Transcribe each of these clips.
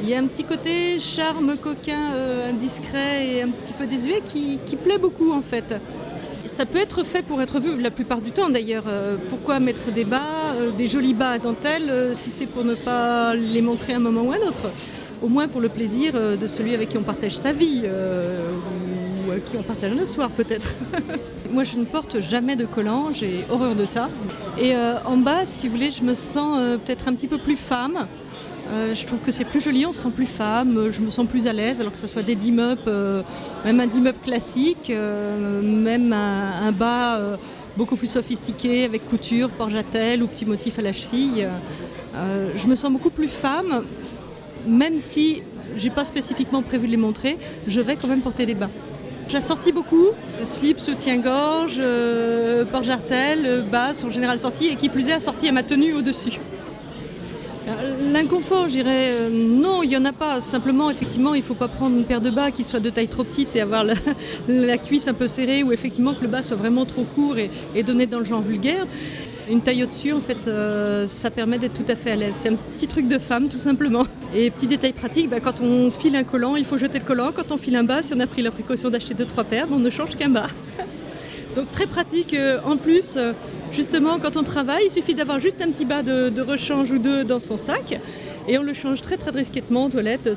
Il y a un petit côté charme coquin, indiscret et un petit peu désuet qui plaît beaucoup en fait. Ça peut être fait pour être vu, la plupart du temps d'ailleurs. Pourquoi mettre des bas, des jolis bas à dentelle, si c'est pour ne pas les montrer à un moment ou à un autre? Au moins pour le plaisir de celui avec qui on partage sa vie, ou avec qui on partage le soir peut-être. Moi je ne porte jamais de collant, j'ai horreur de ça. Et en bas, si vous voulez, je me sens peut-être un petit peu plus femme. Je trouve que c'est plus joli, on se sent plus femme, je me sens plus à l'aise, alors que ce soit des dim-up, même un dim-up classique, même un bas beaucoup plus sophistiqué avec couture, porte-jartelle ou petits motifs à la cheville. Je me sens beaucoup plus femme, même si j'ai pas spécifiquement prévu de les montrer, je vais quand même porter des bas. J'assortis beaucoup, slip, soutien-gorge, porte-jartelle, bas sont en général sortis et qui plus est assortis à ma tenue au-dessus. L'inconfort, je dirais, non, il n'y en a pas. Simplement, effectivement, il ne faut pas prendre une paire de bas qui soit de taille trop petite et avoir la cuisse un peu serrée ou effectivement que le bas soit vraiment trop court et donné dans le genre vulgaire. Une taille au-dessus, en fait, ça permet d'être tout à fait à l'aise. C'est un petit truc de femme, tout simplement. Et petit détail pratique, quand on file un collant, il faut jeter le collant. Quand on file un bas, si on a pris la précaution d'acheter 2-3 paires, on ne change qu'un bas. Donc très pratique. En plus, justement, quand on travaille, il suffit d'avoir juste un petit bas de rechange ou deux dans son sac et on le change très très discrètement en toilette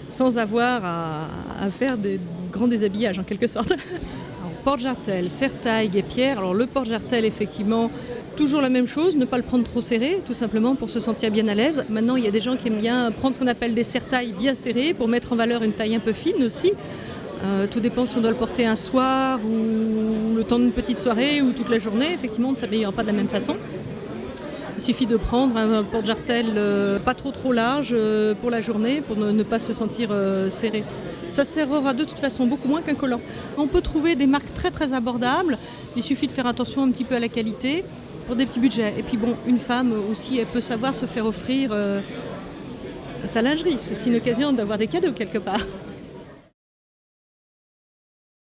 sans avoir à faire des grands déshabillages en quelque sorte. Alors, porte-jartelle, serre-taille, guêpière. Alors le porte-jartelle, effectivement, toujours la même chose, ne pas le prendre trop serré, tout simplement pour se sentir bien à l'aise. Maintenant, il y a des gens qui aiment bien prendre ce qu'on appelle des serre-tailles bien serrées pour mettre en valeur une taille un peu fine aussi. Tout dépend si on doit le porter un soir ou le temps d'une petite soirée ou toute la journée. Effectivement, on ne s'habillera pas de la même façon. Il suffit de prendre un porte-jartelle pas trop large pour la journée pour ne pas se sentir serré. Ça serrera de toute façon beaucoup moins qu'un collant. On peut trouver des marques très très abordables. Il suffit de faire attention un petit peu à la qualité pour des petits budgets. Et puis bon, une femme aussi, elle peut savoir se faire offrir sa lingerie. C'est aussi une occasion d'avoir des cadeaux quelque part.